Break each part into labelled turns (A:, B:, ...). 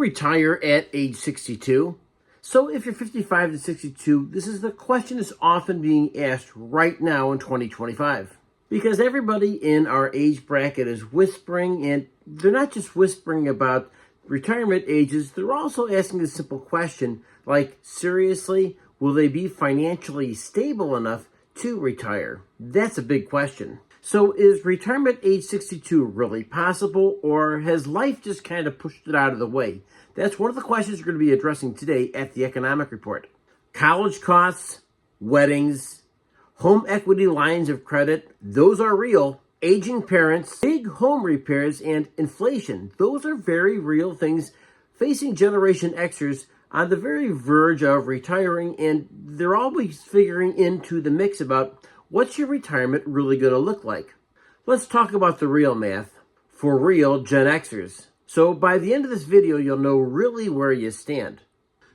A: retire at age 62? So if you're 55 to 62, this is the question that's often being asked right now in 2025. Because everybody in our age bracket is whispering, and they're not just whispering about retirement ages, they're also asking a simple question like, seriously, will they be financially stable enough to retire? That's a big question. So is retirement age 62 really possible, or has life just kind of pushed it out of the way? That's one of the questions we're going to be addressing today at the Economic Report. College costs, weddings, home equity lines of credit, those are real. Aging parents, big home repairs, and inflation, those are very real things facing Generation Xers on the very verge of retiring, and they're always figuring into the mix about what's your retirement really going to look like. Let's talk about the real math for real Gen Xers. So by the end of this video, you'll know really where you stand.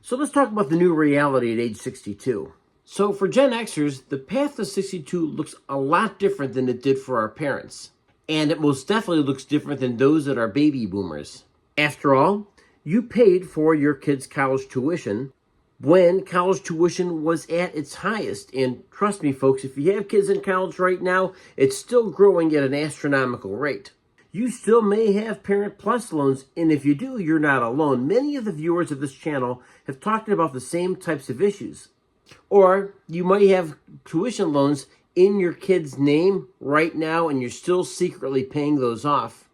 A: So let's talk about the new reality at age 62. So for Gen Xers, the path to 62 looks a lot different than it did for our parents. And it most definitely looks different than those that are baby boomers. After all, you paid for your kids' college tuition when college tuition was at its highest. And trust me, folks, if you have kids in college right now, it's still growing at an astronomical rate. You still may have Parent Plus loans, and if you do, you're not alone. Many of the viewers of this channel have talked about the same types of issues. Or you might have tuition loans in your kid's name right now, and you're still secretly paying those off.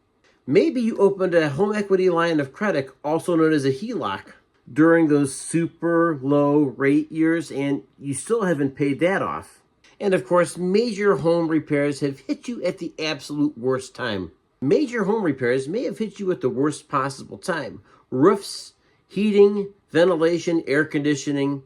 A: Maybe you opened a home equity line of credit, also known as a HELOC, during those super low rate years, and you still haven't paid that off. And of course, major home repairs have hit you at the absolute worst time. Major home repairs may have hit you at the worst possible time. Roofs, heating, ventilation, air conditioning.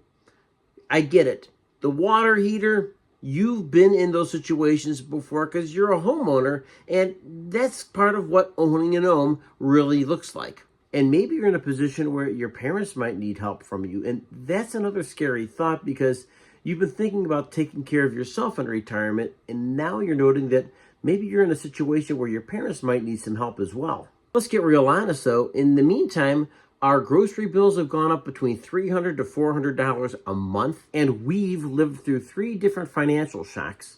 A: I get it. The water heater, you've been in those situations before because you're a homeowner, and that's part of what owning an home really looks like. And maybe you're in a position where your parents might need help from you, and that's another scary thought because you've been thinking about taking care of yourself in retirement, and now you're noting that maybe you're in a situation where your parents might need some help as well. Let's get real honest though. In the meantime, our grocery bills have gone up between $300 to $400 a month, and we've lived through 3 different financial shocks.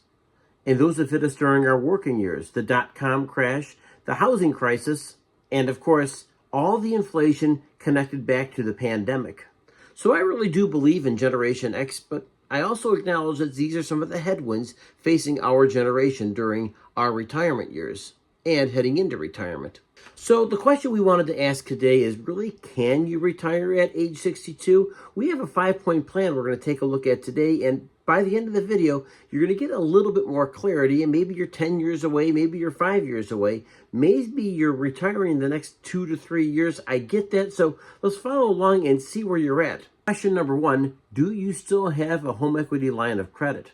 A: And those have hit us during our working years: the dot-com crash, the housing crisis, and of course, all the inflation connected back to the pandemic. So I really do believe in Generation X, but I also acknowledge that these are some of the headwinds facing our generation during our retirement years and heading into retirement. So the question we wanted to ask today is really, can you retire at age 62? We have a 5-point plan we're going to take a look at today, and by the end of the video, you're going to get a little bit more clarity, and maybe you're 10 years away, maybe you're 5 years away, maybe you're retiring in the next 2 to 3 years. I get that, so let's follow along and see where you're at. Question number 1, do you still have a home equity line of credit?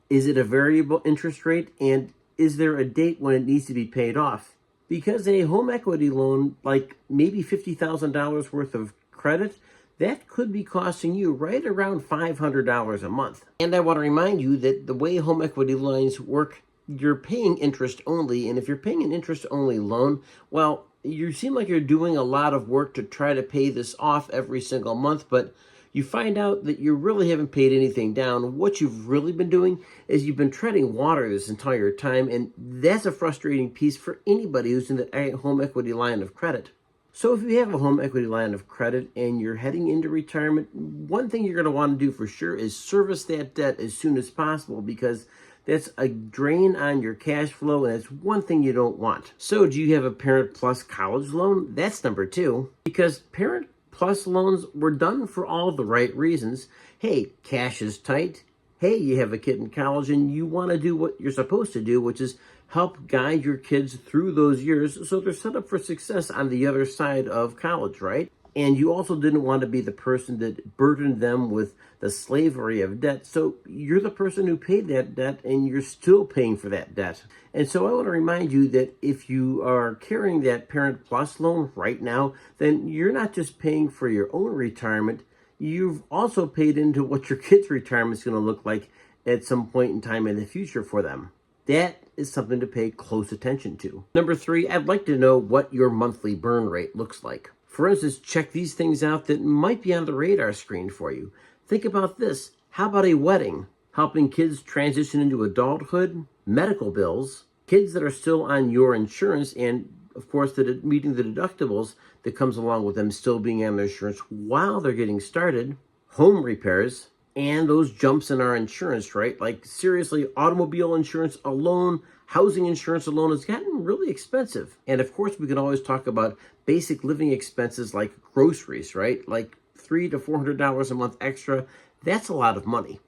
A: Is it a variable interest rate, and is there a date when it needs to be paid off? Because a home equity loan, like maybe $50,000 worth of credit, that could be costing you right around $500 a month. And I want to remind you that the way home equity lines work, you're paying interest only, and if you're paying an interest only loan, well, you seem like you're doing a lot of work to try to pay this off every single month, but you find out that you really haven't paid anything down. What you've really been doing is you've been treading water this entire time, and that's a frustrating piece for anybody who's in the home equity line of credit. So if you have a home equity line of credit and you're heading into retirement, one thing you're going to want to do for sure is service that debt as soon as possible, because that's a drain on your cash flow, and it's one thing you don't want. So do you have a Parent Plus college loan? That's number 2, because Parent Plus loans were done for all the right reasons. Hey, cash is tight. Hey, you have a kid in college and you want to do what you're supposed to do, which is help guide your kids through those years so they're set up for success on the other side of college, right? And you also didn't want to be the person that burdened them with the slavery of debt. So you're the person who paid that debt, and you're still paying for that debt. And so I want to remind you that if you are carrying that Parent Plus loan right now, then you're not just paying for your own retirement, you've also paid into what your kids' retirement is going to look like at some point in time in the future for them. That is something to pay close attention to. Number 3, I'd like to know what your monthly burn rate looks like. For instance, check these things out that might be on the radar screen for you. Think about this. How about a wedding? Helping kids transition into adulthood? Medical bills? Kids that are still on your insurance, and of course meeting the deductibles that comes along with them still being on their insurance while they're getting started? Home repairs? And those jumps in our insurance, right? Like seriously, automobile insurance alone, housing insurance alone has gotten really expensive. And of course, we can always talk about basic living expenses like groceries, right? Like $300 to $400 a month extra. That's a lot of money.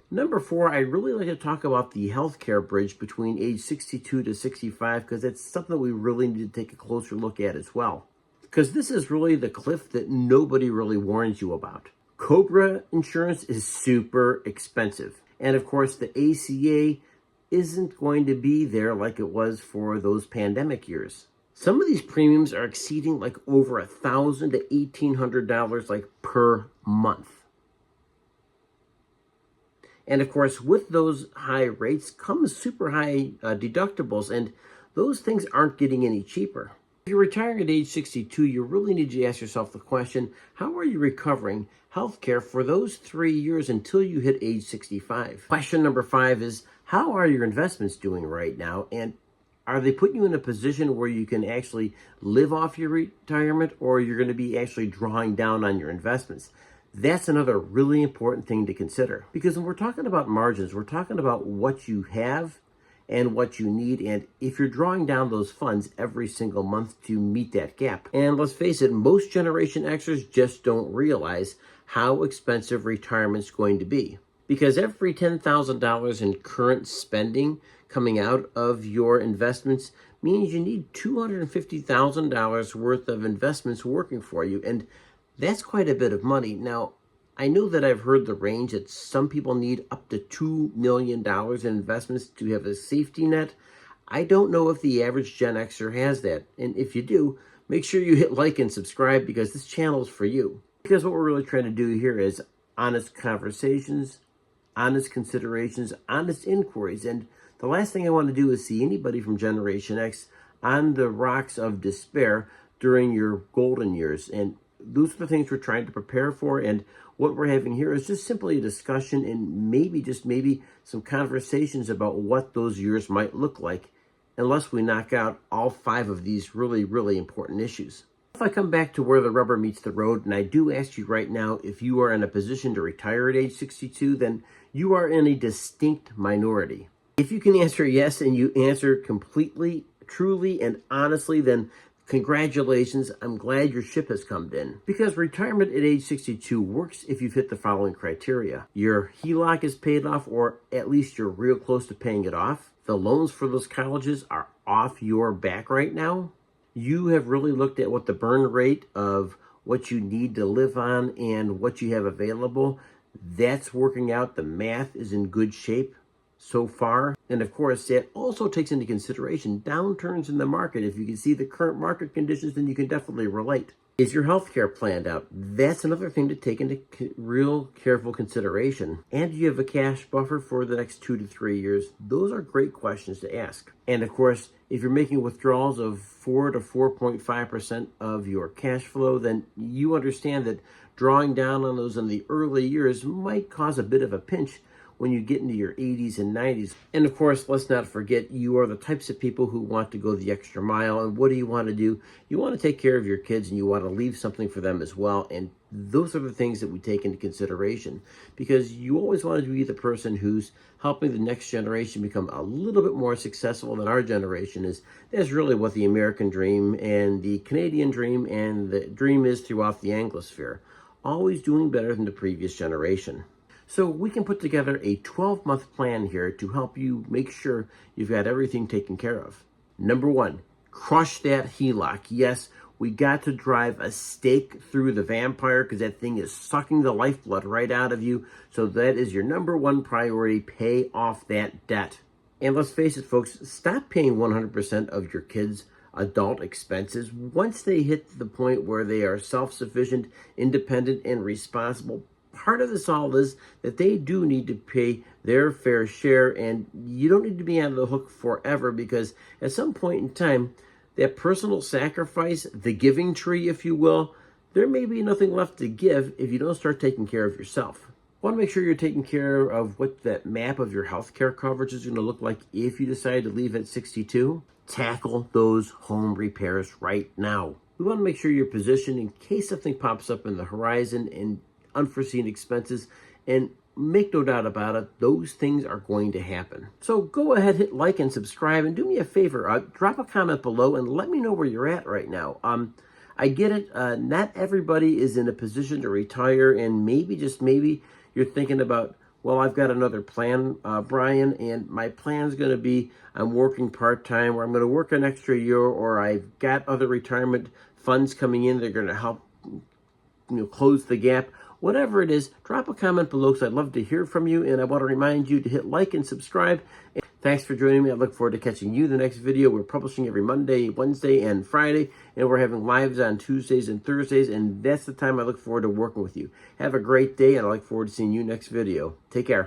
A: Number 4, I really like to talk about the healthcare bridge between age 62 to 65 because it's something that we really need to take a closer look at as well. Because this is really the cliff that nobody really warns you about. COBRA insurance is super expensive. And of course, the ACA isn't going to be there like it was for those pandemic years. Some of these premiums are exceeding like over $1,000 to $1,800 like per month. And of course, with those high rates comes super high deductibles, and those things aren't getting any cheaper. If you're retiring at age 62, you really need to ask yourself the question, how are you recovering healthcare for those 3 years until you hit age 65? Question number 5 is, how are your investments doing right now? And are they putting you in a position where you can actually live off your retirement, or you're going to be actually drawing down on your investments? That's another really important thing to consider. Because when we're talking about margins, we're talking about what you have and what you need, and if you're drawing down those funds every single month to meet that gap. And let's face it, most Generation Xers just don't realize how expensive retirement's going to be. Because every $10,000 in current spending coming out of your investments means you need $250,000 worth of investments working for you, and that's quite a bit of money. Now, I know that I've heard the range that some people need up to $2 million in investments to have a safety net. I don't know if the average Gen Xer has that. And if you do, make sure you hit like and subscribe because this channel is for you. Because what we're really trying to do here is honest conversations, honest considerations, honest inquiries. And the last thing I want to do is see anybody from Generation X on the rocks of despair during your golden years. And those are the things we're trying to prepare for, and what we're having here is just simply a discussion and maybe some conversations about what those years might look like, unless we knock out all 5 of these really, really important issues. If I come back to where the rubber meets the road, and I do ask you right now, if you are in a position to retire at age 62, then you are in a distinct minority. If you can answer yes and you answer completely, truly, and honestly, then congratulations, I'm glad your ship has come in. Because retirement at age 62 works if you've hit the following criteria. Your HELOC is paid off, or at least you're real close to paying it off. The loans for those colleges are off your back right now. You have really looked at what the burn rate of what you need to live on and what you have available. That's working out. The math is in good shape so far. And of course, that also takes into consideration downturns in the market. If you can see the current market conditions, then you can definitely relate. Is your healthcare planned out? That's another thing to take into real careful consideration. And do you have a cash buffer for the next 2 to 3 years? Those are great questions to ask. And of course, if you're making withdrawals of 4 to 4.5% of your cash flow, then you understand that drawing down on those in the early years might cause a bit of a pinch when you get into your 80s and 90s. And of course, let's not forget, you are the types of people who want to go the extra mile. And what do you want to do? You want to take care of your kids, and you want to leave something for them as well. And those are the things that we take into consideration, because you always want to be the person who's helping the next generation become a little bit more successful than our generation is. That's really what the American dream and the Canadian dream and the dream is throughout the Anglosphere. Always doing better than the previous generation. So we can put together a 12-month plan here to help you make sure you've got everything taken care of. Number 1, crush that HELOC. Yes, we got to drive a stake through the vampire because that thing is sucking the lifeblood right out of you. So that is your number 1 priority. Pay off that debt. And let's face it, folks, stop paying 100% of your kids' adult expenses. Once they hit the point where they are self-sufficient, independent, and responsible, part of this all is that they do need to pay their fair share, and you don't need to be on the hook forever, because at some point in time, that personal sacrifice, the giving tree, if you will, there may be nothing left to give if you don't start taking care of yourself. Want to make sure you're taking care of what that map of your healthcare coverage is going to look like if you decide to leave at 62. Tackle those home repairs right now. We want to make sure you're positioned in case something pops up in the horizon and unforeseen expenses, and make no doubt about it, those things are going to happen. So go ahead, hit like and subscribe, and do me a favor, drop a comment below and let me know where you're at right now. I get it, not everybody is in a position to retire, and maybe, just maybe, you're thinking about, well, I've got another plan, Brian, and my plan is going to be I'm working part-time, or I'm going to work an extra year, or I've got other retirement funds coming in that are going to help close the gap. Whatever it is, drop a comment below, because I'd love to hear from you, and I want to remind you to hit like and subscribe. And thanks for joining me. I look forward to catching you in the next video. We're publishing every Monday, Wednesday, and Friday, and we're having lives on Tuesdays and Thursdays, and that's the time I look forward to working with you. Have a great day, and I look forward to seeing you next video. Take care.